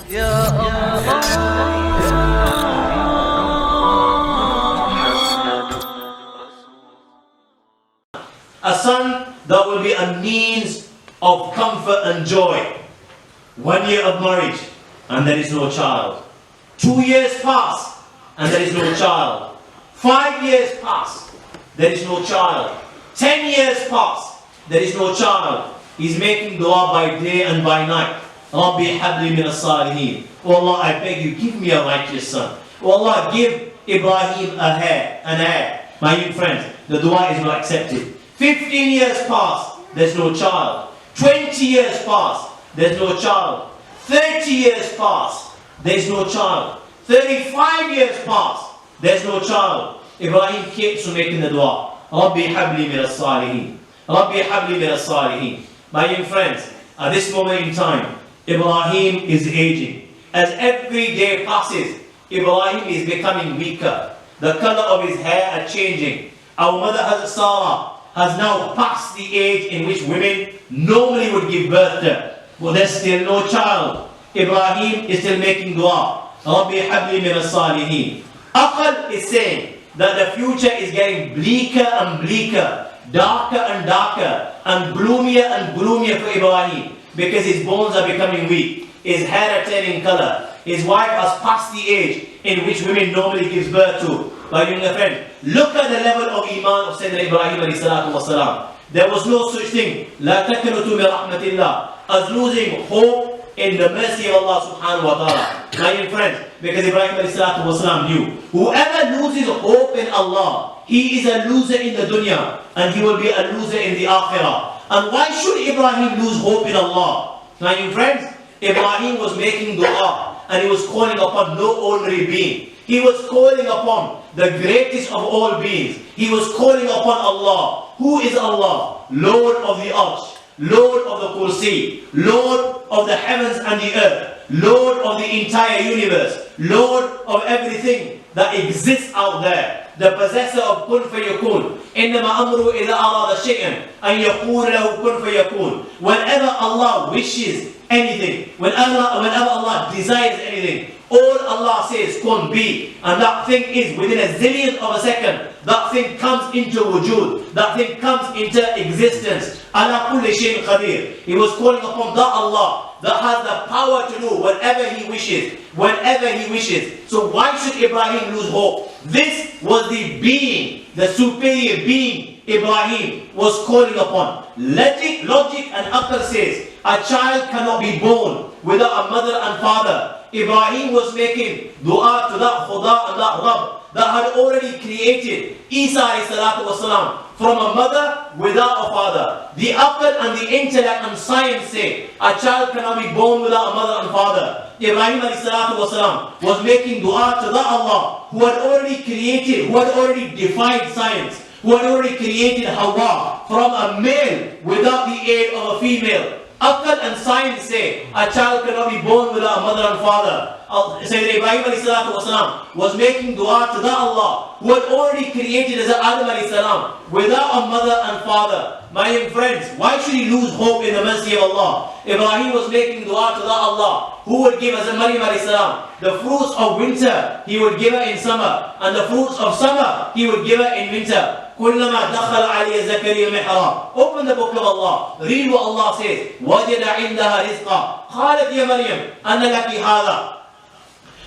A son that will be a means of comfort and joy. 1 year of marriage and there is no child. 2 years pass and there is no child. 5 years pass, there is no child. 10 years pass, there is no child. He's making dua by day and by night. Rabbi habli min as-salihin. Oh Allah, I beg you, give me a righteous son. Oh Allah, give Ebrahim an heir. My young friends, the dua is not accepted. 15 years pass, there's no child. 20 years pass, there's no child. 30 years pass, there's no child. 35 years pass, there's no child. Ebrahim keeps on making the dua. Rabbi habli min as-salihin. Rabbi habli min as-salihin. My young friends, at this moment in time, Ebrahim is aging. As every day passes, Ebrahim is becoming weaker. The color of his hair are changing. Our mother Hazrat Sarah has now passed the age in which women normally would give birth to. But there's still no child. Ebrahim is still making dua. Rabbi habli min as-salihin. Aql is saying that the future is getting bleaker and bleaker, darker and darker, and gloomier for Ebrahim, because his bones are becoming weak, his hair are turning color, his wife has passed the age in which women normally gives birth to. My young friend, look at the level of iman of Sayyidina Ebrahim alayhi salatu wasalam. There was no such thing, la taqnutu min rahmatillah, as losing hope in the mercy of Allah subhanahu wa ta'ala. My young friends, because Ibrahim alayhi salatu wasalam knew, whoever loses hope in Allah, he is a loser in the dunya, and he will be a loser in the akhirah. And why should Ibrahim lose hope in Allah? My young friends, Ibrahim was making dua, and he was calling upon no ordinary being. He was calling upon the greatest of all beings. He was calling upon Allah. Who is Allah? Lord of the Arsh, Lord of the Kursi, Lord of the heavens and the earth, Lord of the entire universe, Lord of everything that exists out there, the possessor of kun fayakun. إنما أمره إذا أراد شيئا أن يقول له kun fayakun. Whenever Allah wishes anything, whenever Allah desires anything, all Allah says kun be, and that thing is within a zillionth of a second. That thing comes into wujud, that thing comes into existence. Ala kulli shay'in qadir. He was calling upon that Allah that has the power to do whatever He wishes, whenever He wishes. So why should Ibrahim lose hope? This was the being, the superior being Ibrahim was calling upon. Logic and aql says a child cannot be born without a mother and father. Ibrahim was making dua to that Khuda and that Rabb that had already created Isa alayhi salatu wasalam from a mother without a father. The aql and the intellect and science say a child cannot be born without a mother and father. Ibrahim alayhi salatu wasalam was making dua to that Allah who had already created, who had already defied science, who had already created Hawa from a male without the aid of a female. Aql and science say a child cannot be born without a mother and father. Sayyidina Ibrahim alayhi salatu wasalam was making dua to that Allah who had already created as Adam alayhi salam without a mother and father. My young friends, why should he lose hope in the mercy of Allah? Ibrahim was making dua to that Allah who would give as Maryam alayhi salam the fruits of winter, He would give her in summer, and the fruits of summer He would give her in winter. كلما دخل علي زكريا المحراب. Open the book of Allah. Read what Allah says. وجد عندها رزقا. قالت يا مريم أن لك هذا.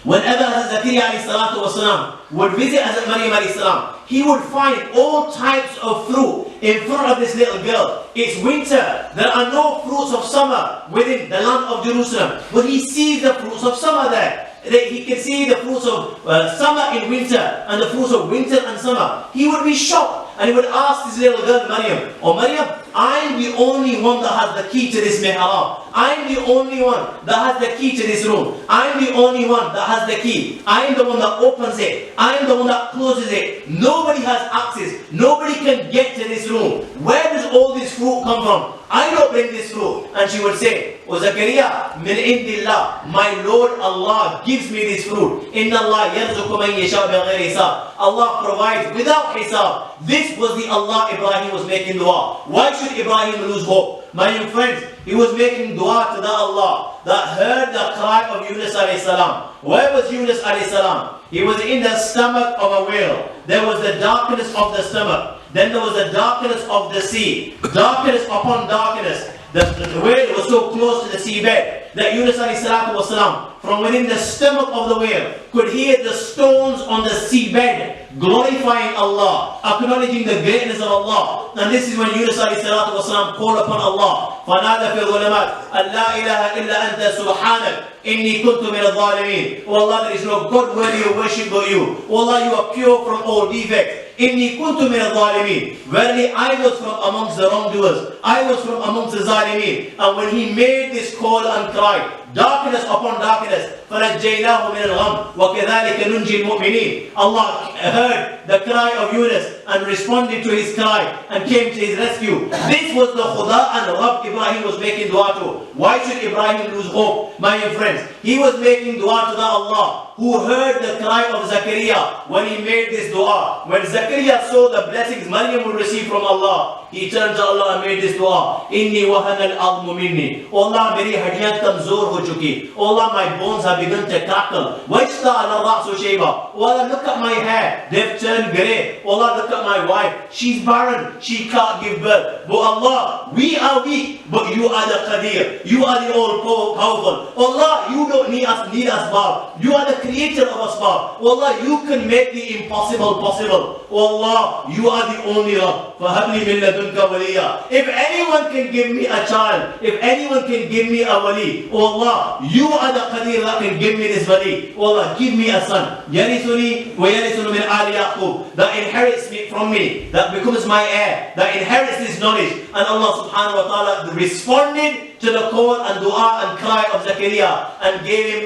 Whenever Zakaria alayhi salatu wasalam would visit Hazrat Maryam alayhi salam, he would find all types of fruit in front of this little girl. It's winter. There are no fruits of summer within the land of Jerusalem, but he sees the fruits of summer there. He can see the fruits of summer in winter and the fruits of winter and summer. He would be shocked and he would ask this little girl Maryam, "Oh Maryam, I'm the only one that has the key to this mihrab. I'm the only one that has the key to this room. I'm the only one that has the key. I'm the one that opens it. I'm the one that closes it. Nobody has access. Nobody can get to this room. Where does all this fruit come from? I don't bring this fruit." And she would say, "O Zakaria, min indillah, my Lord Allah gives me this fruit. Inna Allah yarzuqu man yasha bighayri hisab." Allah provides without hisab. This was the Allah Ibrahim was making dua. Why should should Ibrahim lose hope? My young friends, he was making dua to the Allah that heard the cry of Yunus alayhi salam. Where was Yunus alayhi salam? He was in the stomach of a whale. There was the darkness of the stomach. Then there was the darkness of the sea. Darkness upon darkness. The whale was so close to the seabed that Yunus alayhi salatu wasalam, from within the stomach of the whale, could hear the stones on the seabed glorifying Allah, acknowledging the greatness of Allah. And this is when Yunus alayhi salatu wasalam called upon Allah. فَنَادَ فِي الظُّلُمَاتِ أَنْ لَا إِلَهَ إِلَّا أَنْتَ سُبْحَانَكَ إِنِّي كُنْتُ مِنَ الظَّالِمِينَ. Oh Allah, there is no God worthy of worship but you. Oh Allah, you are pure from all defects. إِنِّي كُنْتُ مِنَ الظَّالِمِينَ. Verily, I was from amongst the wrongdoers. I was from amongst the Zalimeen. And when he made this call and cry, darkness upon darkness, فَنَجَّيْنَاهُ مِنَ الْغَمِّ وَكَذَلِكَ نُنْجِي الْمُؤْمِنِينَ. Allah heard the cry of Yunus and responded to his cry and came to his rescue. This was the Khuda and Rabb Ibrahim was making dua to. Why should Ibrahim lose hope? My friends, he was making dua to the Allah who heard the cry of Zakaria when he made this dua. When Zakaria saw the blessings Maryam would receive from Allah, he turned to Allah and made this dua. Inni wahana al-azmu minni. Oh Allah, meri hadiyan kamzor ho chuki. Oh Allah, my bones have begun to crackle. Wajta'ala ra'su shayba. Oh Allah, look at my hair. They've turned grey. Oh Allah, look at my wife. She's barren. She can't give birth. But Allah, we are weak, but you are the Qadir. You are the all-powerful. Allah, you don't need asbab. You are the creator of asbab. Allah, you can make the impossible possible. Allah, you are the only Rabb. فَهَبْلِ مِن لَدُنْكَ وَلِيًّا. If anyone can give me a child, if anyone can give me a wali, oh Allah, you are the Qadir that can give me this wali. Oh Allah, give me a son. يَرِثُنِي وَيَرِثُنُ مِنْ آلِ يَعْقُوبَ. That inherits me from me, that becomes my heir, that inherits this knowledge. And Allah subhanahu wa ta'ala responded to the call and dua and cry of Zakaria and gave him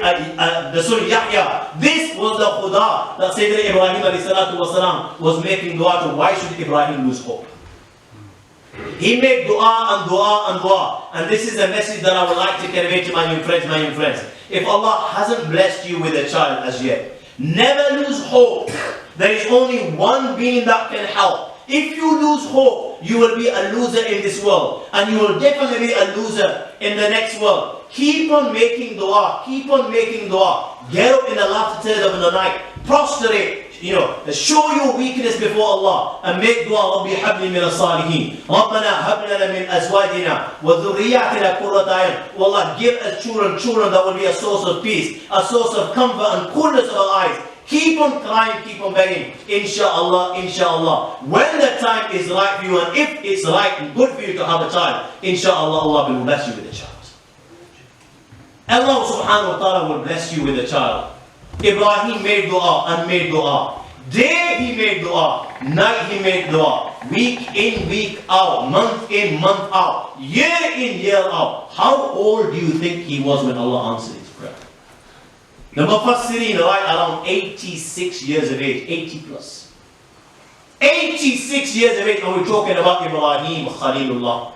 the son Yahya. This was the Khuda that Sayyidina Ebrahim alayhi salatu wasalam was making dua to. Why should Ibrahim lose hope? He made dua and dua and dua. And this is a message that I would like to convey to my young friends. If Allah hasn't blessed you with a child as yet, never lose hope. There is only one being that can help. If you lose hope, you will be a loser in this world. And you will definitely be a loser in the next world. Keep on making dua. Keep on making dua. Get up in the latter third of the night. Prostrate. Show your weakness before Allah and make dua. رَبِّ حَبْلِ مِنَ الصَّالِحِينَ رَبَّنَا هَبْ لَنَا مِنْ أَزْوَاجِنَا وَذُرِّيَّاتِنَا قُرَّةَ أَعْيُنٍ. Oh Allah, give us children that will be a source of peace, a source of comfort and coolness of our eyes. Keep on crying, keep on begging. Inshallah, inshallah. When the time is right for you, and if it's right and good for you to have a child, inshallah, Allah will bless you with a child. Allah subhanahu wa ta'ala will bless you with a child. Ibrahim made dua and made dua. Day he made dua, night he made dua. Week in, week out, month in, month out, year in, year out. How old do you think he was when Allah answered his prayer? The Mufassirin write around 86 years of age, 80 plus. 86 years of age, and we're talking about Ebrahim Khalilullah.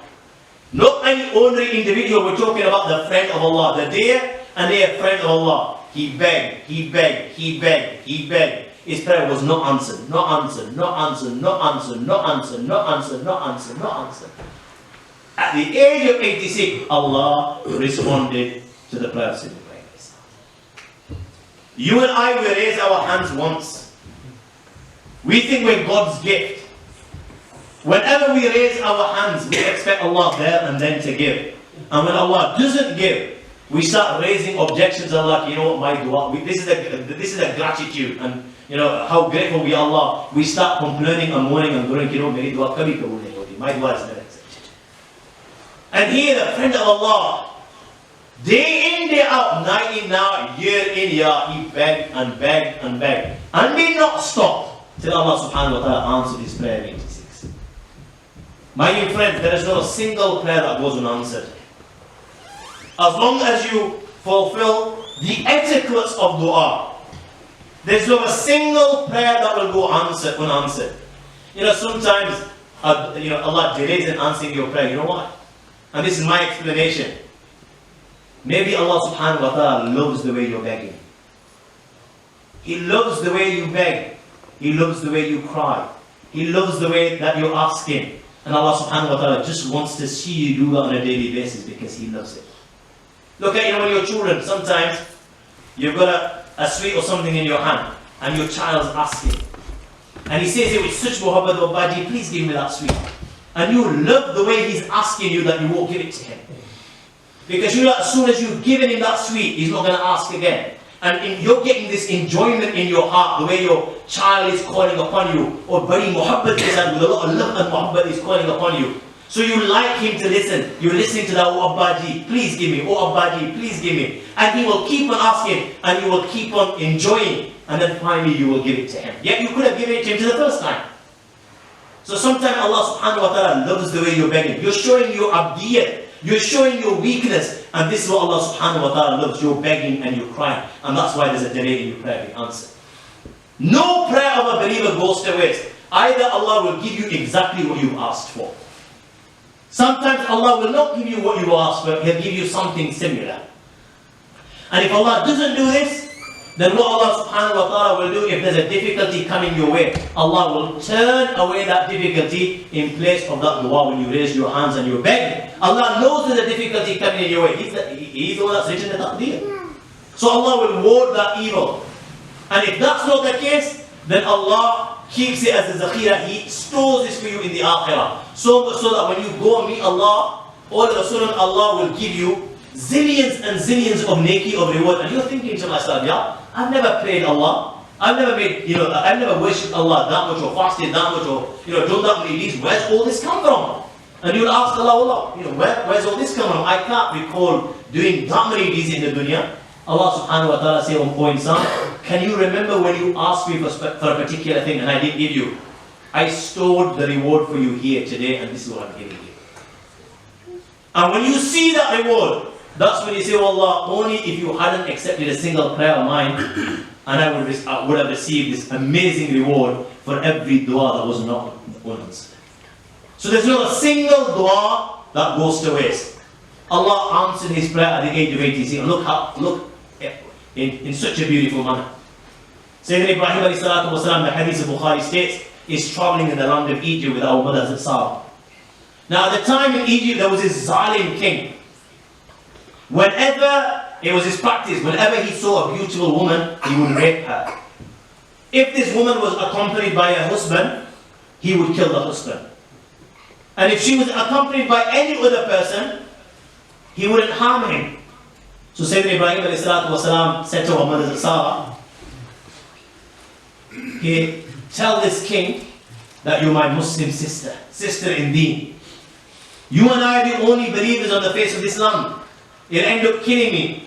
Not any ordinary individual, we're talking about the friend of Allah, the dear and dear friend of Allah. He begged, he begged, he begged, he begged. His prayer was not answered, not answered, not answered, not answered, not answered, not answered, not answered, not answered. At the age of 86, Allah responded to the prayer of Sayyidina Ibrahim. You and I will raise our hands once. We think we're God's gift. Whenever we raise our hands, we expect Allah there and then to give. And when Allah doesn't give, we start raising objections. Allah, my dua. This is a gratitude, and how grateful we are Allah. We start complaining and mourning and going, my dua kabhi kabul nahi hoti. My dua is never accepted. And here, the friend of Allah, day in, day out, night in, now, year in, year out, he begged and begged and begged, and did not stop till Allah subhanahu wa ta'ala answered his prayer in 86. My dear friends, there is not a single prayer that goes unanswered. As long as you fulfill the etiquettes of dua, there's not a single prayer that will go unanswered. Sometimes Allah delays in answering your prayer. You know why? And this is my explanation. Maybe Allah subhanahu wa ta'ala loves the way you're begging. He loves the way you beg. He loves the way you cry. He loves the way that you're asking. And Allah subhanahu wa ta'ala just wants to see you do that on a daily basis because He loves it. Look at, when your children, sometimes you've got a sweet or something in your hand and your child's asking. And he says it with such muhabbat, oh Baji, please give me that sweet. And you love the way he's asking you that you won't give it to him. Because you know, as soon as you've given him that sweet, he's not going to ask again. And you're getting this enjoyment in your heart, the way your child is calling upon you, or very muhabbat is, and with a lot of love and muhabbat is calling upon you. So you like him to listen. You're listening to that, oh Abbaji, please give me, oh Abbaji, please give me. And he will keep on asking, and you will keep on enjoying, and then finally you will give it to him. Yet you could have given it to him to the first time. So sometimes Allah subhanahu wa ta'ala loves the way you're begging. You're showing your abdiyat. You're showing your weakness. And this is what Allah subhanahu wa ta'ala loves. You're begging and you're crying. And that's why there's a delay in your prayer being answered. No prayer of a believer goes to waste. Either Allah will give you exactly what you've asked for. Sometimes Allah will not give you what you asked for. He'll give you something similar. And if Allah doesn't do this, then what Allah subhanahu wa ta'ala will do, if there's a difficulty coming your way, Allah will turn away that difficulty in place of that dua when you raise your hands and you're begging. Allah knows there's a difficulty coming in your way. He's the one that's written the taqdeer. So Allah will ward that evil. And if that's not the case, then Allah keeps it as a zakhira. He stores this for you in the akhirah. So that when you go and meet Allah, all of a sudden Allah will give you zillions and zillions of neki, of reward. And you're thinking to myself, yeah, I've never prayed Allah. I've never made, I've never worshipped Allah that much, or fasted that much, or done that many deeds. Where's all this come from? And you'll ask Allah, where's all this come from? I can't recall doing that many deeds in the dunya. Allah subhanahu wa ta'ala says, oh insan, can you remember when you asked me for a particular thing and I didn't give you? I stored the reward for you here today, and this is what I'm giving you. And when you see that reward, that's when you say, oh Allah, only if you hadn't accepted a single prayer of mine, and I would have received this amazing reward for every dua that was not answered. So there's not a single dua that goes to waste. Allah answered his prayer at the age of 86. Look in such a beautiful manner. Sayyidina Ebrahim alayhi salatu wasalam, the hadith of Bukhari states, is traveling in the land of Egypt with our mothers at Sarah. Now at the time in Egypt there was this zalim king. Whenever, it was his practice, whenever he saw a beautiful woman, he would rape her. If this woman was accompanied by her husband, he would kill the husband. And if she was accompanied by any other person, he wouldn't harm him. So Sayyidina Ibrahim ﷺ said to our mother Sarah, tell this king that you're my Muslim sister in deen. You and I are the only believers on the face of this land. He'll end up killing me.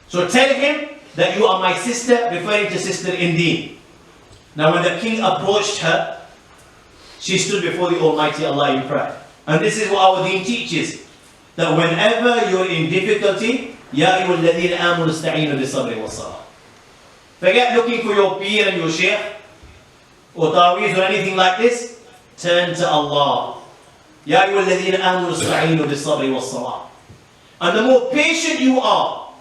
So tell him that you are my sister, referring to sister in deen. Now when the king approached her, she stood before the Almighty Allah in prayer. And this is what our deen teaches. That whenever you're in difficulty, Ya ayyuhal ladhina amanu ista'inu bis-sabri was-salah. Forget looking for your peer and your shaykh, or taweez or anything like this. Turn to Allah. Ya ayyuhal ladhina amanu ista'inu bis-sabri was-salah. And the more patient you are,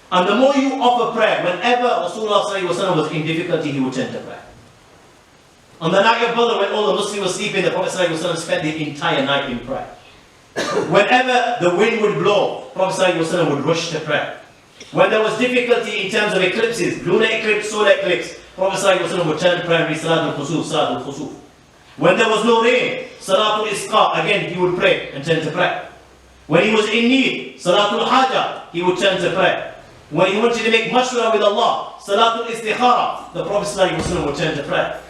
and the more you offer prayer, whenever Rasulullah was in difficulty, he would turn to prayer. On the night of Badr, when all the Muslims were sleeping, the Prophet spent the entire night in prayer. Whenever the wind would blow, Prophet would rush to prayer. When there was difficulty in terms of eclipses, lunar eclipse, solar eclipse, Prophet would turn to prayer and read Salatul Khusuf, Salatul Khusuf. When there was no rain, Salatul Isqa, again he would pray and turn to prayer. When he was in need, Salatul Haja, he would turn to prayer. When he wanted to make mashwara with Allah, Salatul Istikhara, the Prophet would turn to prayer.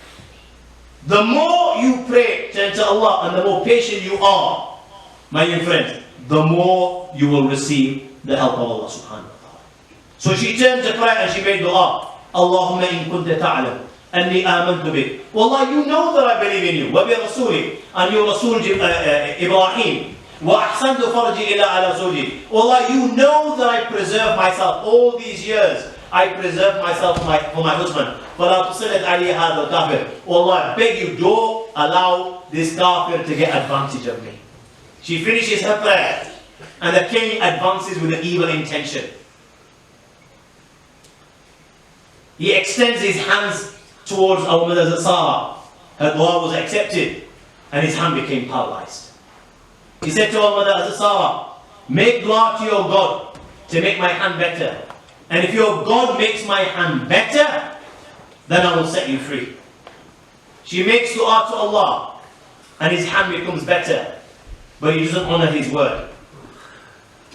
The more you pray, turn to Allah, and the more patient you are, my young friends, the more you will receive the help of Allah subhanahu wa ta'ala. So she turned to prayer and she made dua. Allahumma in kunta ta'lam anni amantu bik. Wallah, you know that I believe in you. Wa bi rasuli, and your Rasul Ebrahim. Wa ahsantu farji ila ala zawji. Wallah, you know that I preserved myself all these years. I preserved myself for my husband. فَلَا تُصِلَتْ عَلِيَ هَذَا الْكَافِرِ. Allah, I beg you, don't allow this kafir to get advantage of me. She finishes her prayer, and the king advances with an evil intention. He extends his hands towards our mother Sarah. Her dua was accepted. and his hand became paralyzed. He said to our mother, Hazrat Sarah, make dua to your God to make my hand better. And if your God makes my hand better, then I will set you free. She makes dua to Allah, and his hand becomes better, but he doesn't honor his word.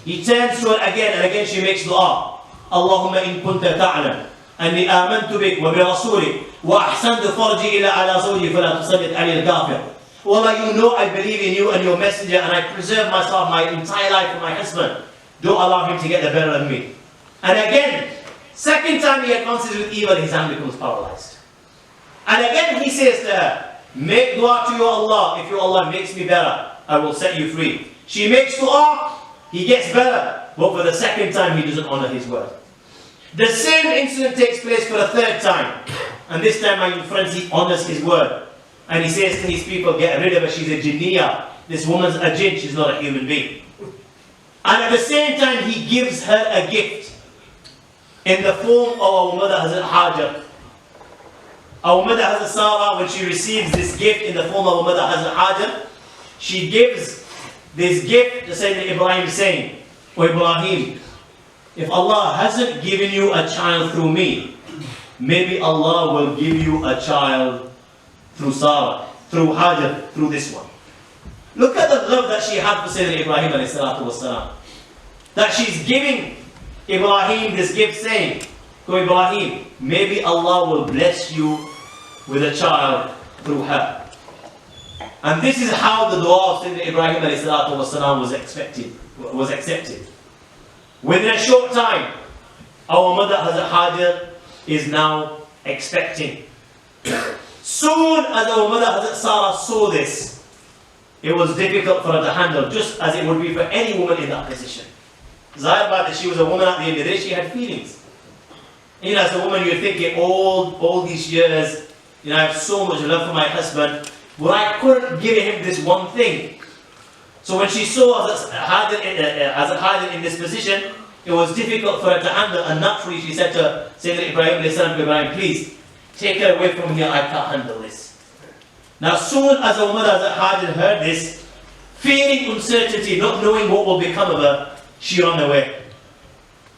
He turns to her again, and again she makes dua. Allahumma in kunta ta'lam anni amantu bik wa bi rasulik wa ahsantu farji ila ala zawji fala tusallit ali al-kafir. Wallah, you know I believe in you and your messenger, and I preserve myself my entire life for my husband. Don't allow him to get the better of me. And again, second time he advances with evil, his hand becomes paralyzed. And again he says to her, make dua to your Allah. If your Allah makes me better, I will set you free. She makes dua, he gets better. But for the second time, he doesn't honor his word. The same incident takes place for a third time. And this time, my friends, he honors his word. And he says to his people, get rid of her, she's a jinniya. This woman's a jinn, she's not a human being. And at the same time, he gives her a gift in the form of our mother Hazrat Hajar. Our mother Hazrat Sarah, when she receives this gift in the form of our mother Hazrat Hajar, she gives this gift to Sayyidina Ebrahim, saying, O Ebrahim, if Allah hasn't given you a child through me, maybe Allah will give you a child through Sarah, through Hajar, through this one. Look at the love that she had for Sayyidina Ibrahim alayhi salatu wasalam. That she's giving Ibrahim this gift, saying, to Ibrahim, maybe Allah will bless you with a child through her. And this is how the dua of Sayyidina Ibrahim alayhi salatu wasalam was accepted. Within a short time, our mother Hazrat Hajar is now expecting. Soon as our mother Hazrat Sarah saw this, it was difficult for her to handle, just as it would be for any woman in that position. Zahir that she was a woman at the end of the day, she had feelings. You know, as a woman, you're thinking, all these years, you know, I have so much love for my husband, but I couldn't give him this one thing. So when she saw Hazrat Hajar in this position, it was difficult for her to handle, and naturally she said to Sayyidina Ibrahim, Ibrahim, please, take her away from here, I can't handle this. Now soon as our mother Hazrat Hajar heard this, feeling uncertainty, not knowing what will become of her, she ran away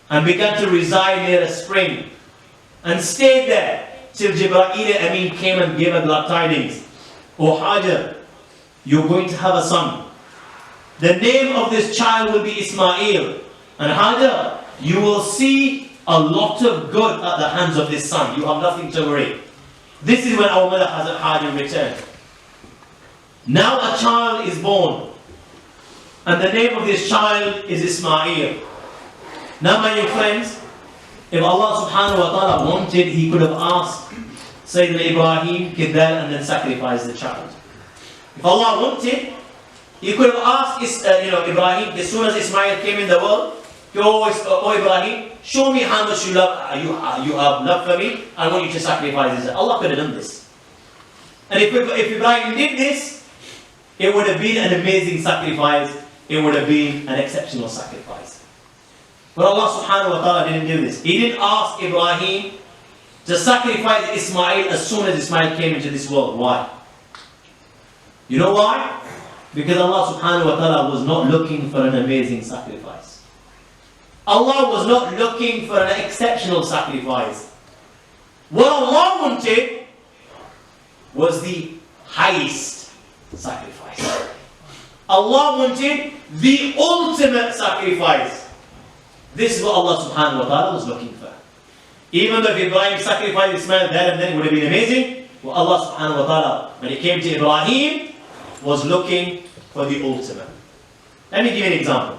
and began to reside near a spring and stayed there till Jibreel Amin came and gave her glad tidings. O Hajar, you're going to have a son. The name of this child will be Ismail. And Hajar, you will see a lot of good at the hands of this son. You have nothing to worry. This is when our mother Hazrat Hajar returned. Now a child is born. And the name of this child is Ismail. Now my dear friends, if Allah subhanahu wa ta'ala wanted, He could have asked Sayyidina Ibrahim, kill and then sacrifice the child. If Allah wanted, He could have asked Ibrahim, as soon as Ismail came in the world, oh Ibrahim, show me how much you have love for me. I want you to sacrifice this. Allah could have done this. And if Ibrahim did this, it would have been an amazing sacrifice. It would have been an exceptional sacrifice. But Allah subhanahu wa ta'ala didn't do this. He didn't ask Ibrahim to sacrifice Ismail as soon as Ismail came into this world. Why? You know why? Because Allah subhanahu wa ta'ala was not looking for an amazing sacrifice. Allah was not looking for an exceptional sacrifice. What Allah wanted was the highest sacrifice. Allah wanted the ultimate sacrifice. This is what Allah subhanahu wa ta'ala was looking for. Even though if Ibrahim sacrificed Ismail there and then, it would have been amazing. Well, Allah subhanahu wa ta'ala, when it came to Ibrahim, was looking for the ultimate. Let me give you an example.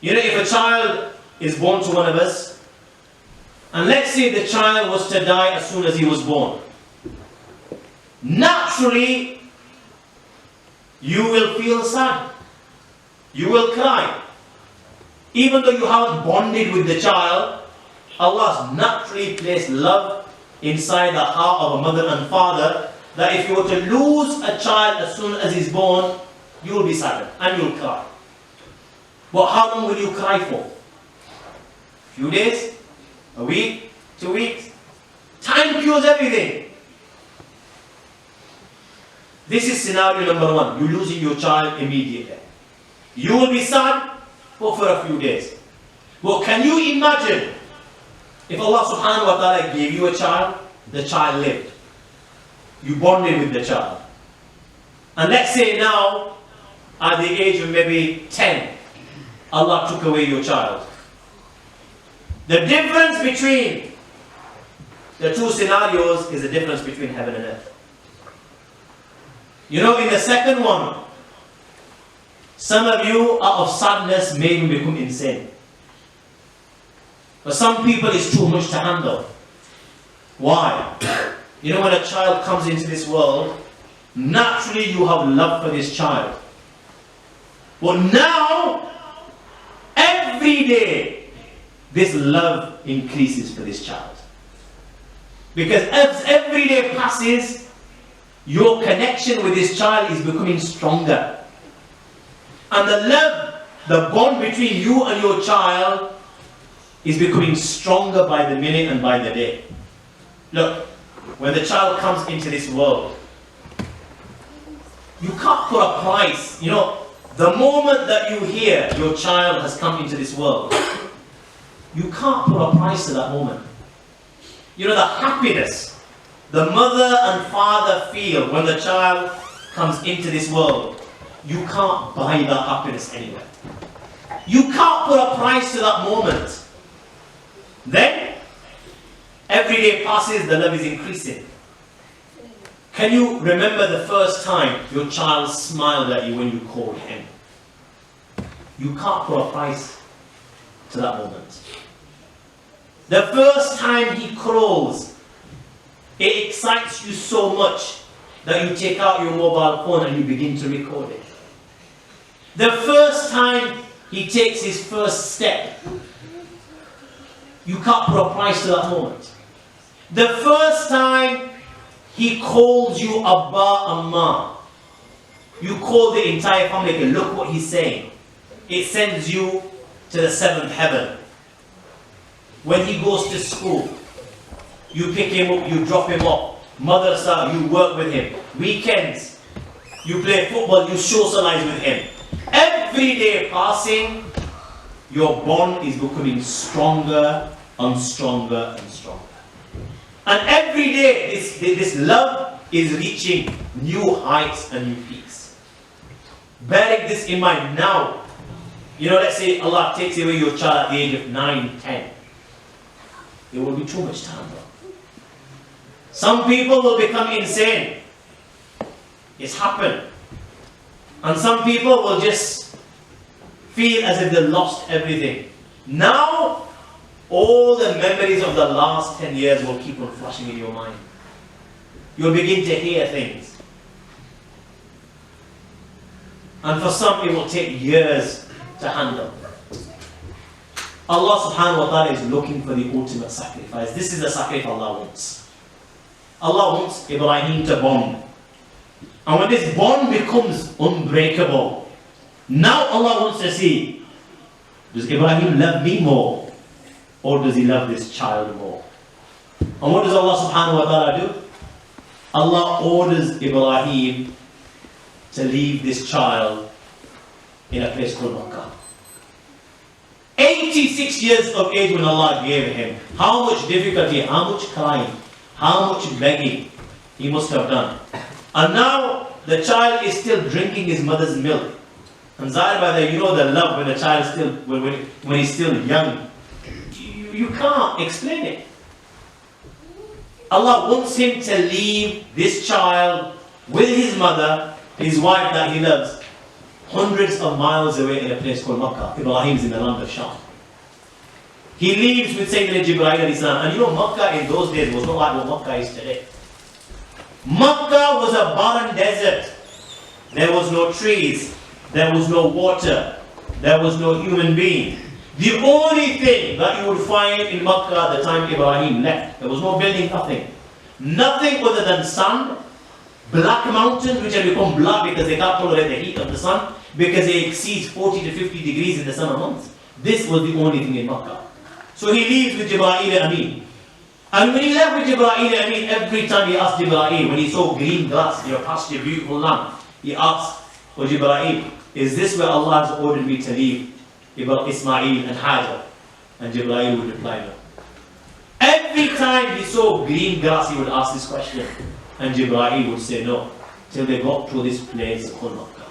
You know, if a child is born to one of us, and let's say the child was to die as soon as he was born, naturally, you will feel sad. You will cry. Even though you haven't bonded with the child, Allah has naturally placed love inside the heart of a mother and father, that if you were to lose a child as soon as he's born, you will be saddened and you will cry. But how long will you cry for? A few days? A week? 2 weeks? Time cures everything. This is scenario number one. You're losing your child immediately. You will be sad for a few days. Well, can you imagine if Allah subhanahu wa ta'ala gave you a child, the child lived. You bonded with the child. And let's say now, at the age of maybe 10, Allah took away your child. The difference between the two scenarios is the difference between heaven and earth. You know, in the second one, some of you out of sadness may even become insane. For some people it's too much to handle. Why? You know, when a child comes into this world, naturally you have love for this child. But now, every day, this love increases for this child. Because as every day passes, your connection with this child is becoming stronger. And the love, the bond between you and your child is becoming stronger by the minute and by the day. Look, when the child comes into this world, you can't put a price. You know, the moment that you hear your child has come into this world, you can't put a price to that moment. You know, the happiness the mother and father feel when the child comes into this world, you can't buy that happiness anywhere. You can't put a price to that moment. Then, every day passes, the love is increasing. Can you remember the first time your child smiled at you when you called him? You can't put a price to that moment. The first time he crawls, it excites you so much that you take out your mobile phone and you begin to record it. The first time he takes his first step, you can't put a price to that moment. The first time he calls you Abba Amma, you call the entire family and look what he's saying. It sends you to the seventh heaven. When he goes to school, you pick him up, you drop him off. Madrasa, you work with him. Weekends, you play football, you socialize with him. Every day passing, your bond is becoming stronger and stronger and stronger. And every day, this love is reaching new heights and new peaks. Bearing this in mind now, you know, let's say Allah takes away your child at the age of 9, 10. It will be too much time, bro. Some people will become insane. It's happened. And some people will just feel as if they lost everything. Now, all the memories of the last 10 years will keep on flashing in your mind. You'll begin to hear things. And for some, it will take years to handle. Allah subhanahu wa ta'ala is looking for the ultimate sacrifice. This is the sacrifice Allah wants. Allah wants Ebrahim to bond. And when this bond becomes unbreakable, now Allah wants to see, does Ebrahim love me more? Or does he love this child more? And what does Allah subhanahu wa ta'ala do? Allah orders Ebrahim to leave this child in a place called Makkah. 86 years of age when Allah gave him. How much difficulty, how much crying, how much begging he must have done. And now the child is still drinking his mother's milk. And Zahir, by the, you know the love when the child is still, when he's still young. You can't explain it. Allah wants him to leave this child with his mother, his wife that he loves, hundreds of miles away in a place called Makkah. Ibrahim is in the land of Sham. He leaves with Sayyidina Jibreel alayhi salam. And you know, Makkah in those days was not like what Makkah is today. Makkah was a barren desert. There was no trees. There was no water. There was no human being. The only thing that you would find in Makkah at the time Ibrahim left, there was no building, nothing. Nothing other than sand, black mountains which have become black because they can't tolerate the heat of the sun, because it exceeds 40 to 50 degrees in the summer months. This was the only thing in Makkah. So he leaves with Jibreel Amin. And when he left with Ebrahim, I mean, every time he asked Ebrahim, when he saw green grass, your pasture, beautiful land, he asked, "Oh Ebrahim, is this where Allah has ordered me to leave Ismail and Hajar?" And Ebrahim would reply, "No." Every time he saw green grass, he would ask this question. And Ebrahim would say no. Till they got to this place called Makkah.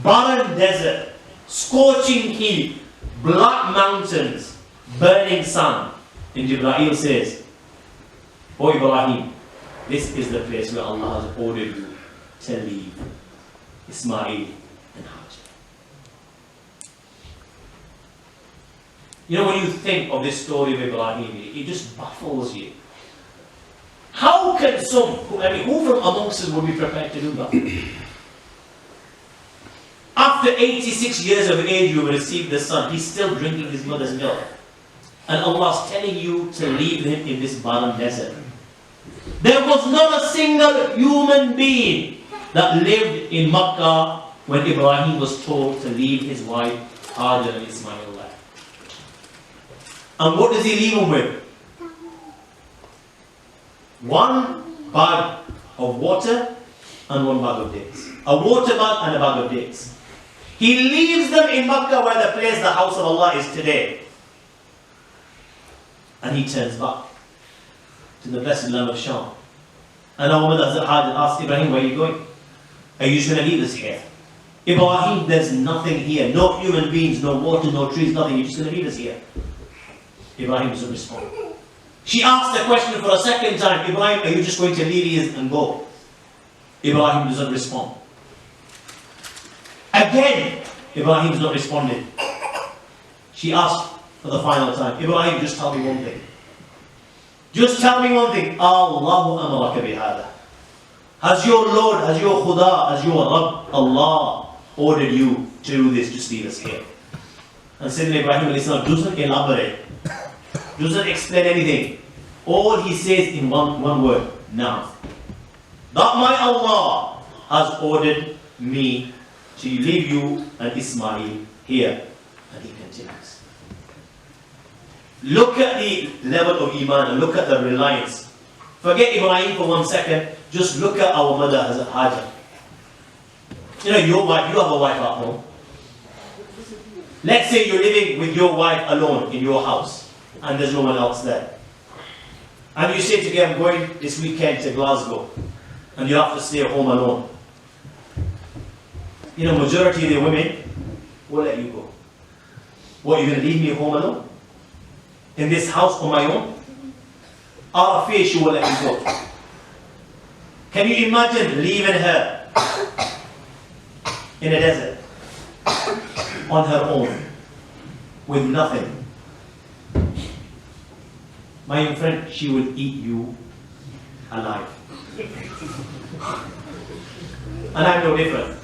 Barren desert, scorching heat, black mountains, burning sun. And Ebrahim says, "Oh Ebrahim, this is the place where Allah has ordered you to leave Ismail and Hajar." You know, when you think of this story of Ebrahim, it just baffles you. How can who from amongst us would be prepared to do that? After 86 years of age, you will receive the son. He's still drinking his mother's milk. And Allah's telling you to leave him in this barren desert. There was not a single human being that lived in Makkah when Ebrahim was told to leave his wife Hajar and Ismail left. And what does he leave him with? One bag of water and one bag of dates. A water bag and a bag of dates. He leaves them in Makkah, where the place, the house of Allah, is today. And he turns back to the blessed land of Sham. And our mother Hajar asked Ibrahim, "Where are you going? Are you just going to leave us here?" "Ibrahim, there's nothing here. No human beings, no water, no trees, nothing. You're just going to leave us here." Ibrahim doesn't respond. She asked the question for a second time, "Ibrahim, are you just going to leave us and go?" Ibrahim doesn't respond. Again, Ibrahim is not responding. She asked for the final time, "Ibrahim, just tell me one thing. Just tell me one thing. Allahu amaraka bihada. Has your Lord, has your Khuda, has your Rabb, Allah ordered you to do this? Just leave us here." And Sayyidina Ibrahim doesn't elaborate, doesn't explain anything. All he says in one word, "Now, that my Allah has ordered me to leave you and Ismail here." And he continues. Look at the level of Iman and look at the reliance. Forget Ibrahim for 1 second. Just look at our mother as a Hajar. You know, your wife, you have a wife at home. Let's say you're living with your wife alone in your house and there's no one else there. And you say to her, "I'm going this weekend to Glasgow," and you have to stay at home alone. You know, majority of the women will let you go. What, you're going to leave me home alone? In this house on my own? Out of fear, she will let you go. Can you imagine leaving her in a desert on her own with nothing? My young friend, she will eat you alive. And I'm no different.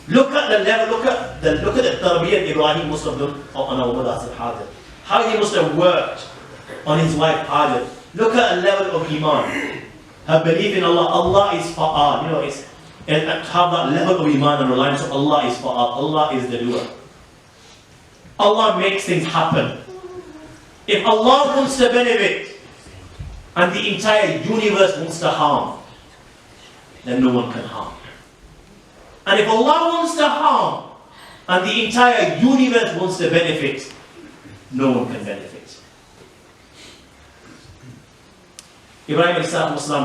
Look at the level, look at the tarbiyah Ibrahim must have done on our mother Hajar. How he must have worked on his wife Hajar. Look at the level of Iman. Her belief in Allah. Allah is fa'al. You know, have that level of Iman and reliance on Allah is fa'al. Allah is the doer. Allah makes things happen. If Allah wants to benefit and the entire universe wants to harm, then no one can harm. And if Allah wants to harm and the entire universe wants to benefit, no one can benefit. Ebrahim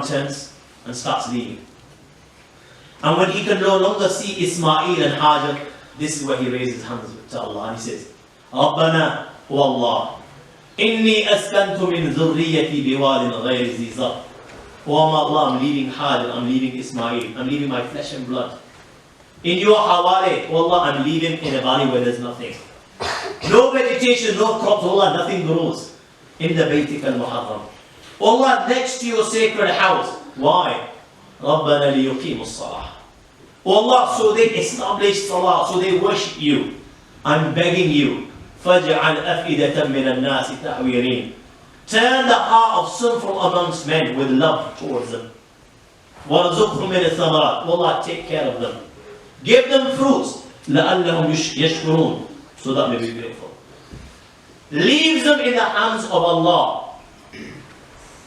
turns and starts leaving. And when he can no longer see Ismail and Hajar, this is where he raises his hands to Allah and he says, "Rabbana wa Allah, inni askantu min dhurriyyati biwadin ghayri zi zar." Oh Allah, I'm leaving Hajar, I'm leaving Ismail, I'm leaving my flesh and blood. In your hawale, oh Allah, I'm leaving in a valley where there's nothing. No vegetation, no crops, oh Allah, nothing grows. In the Baytik al-Muharram. Oh Allah, next to your sacred house. Why? رَبَّنَا لِيُقِيمُوا الصَّلَاةِ. Oh Allah, so they establish salah, so they worship you. I'm begging you. فَجْعَلْ أَفْئِدَةً مِّنَ النَّاسِ تَحْوِيرِينَ. Turn the heart of some from amongst men with love towards them. وَرْزُقْهُمْ مِنَ الثَّمَرَاتِ. Oh Allah, take care of them. Give them fruits. لَأَلَّهُمْ يَشْكُرُونَ. So that may be grateful. Leaves them in the hands of Allah.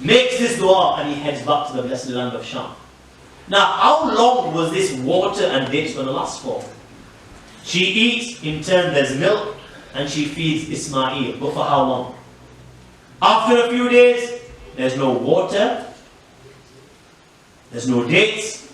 makes this dua, and he heads back to the blessed land of Sham. Now, how long was this water and dates going to last for? She eats, in turn there's milk, and she feeds Ismail. But for how long? After a few days, there's no water, there's no dates,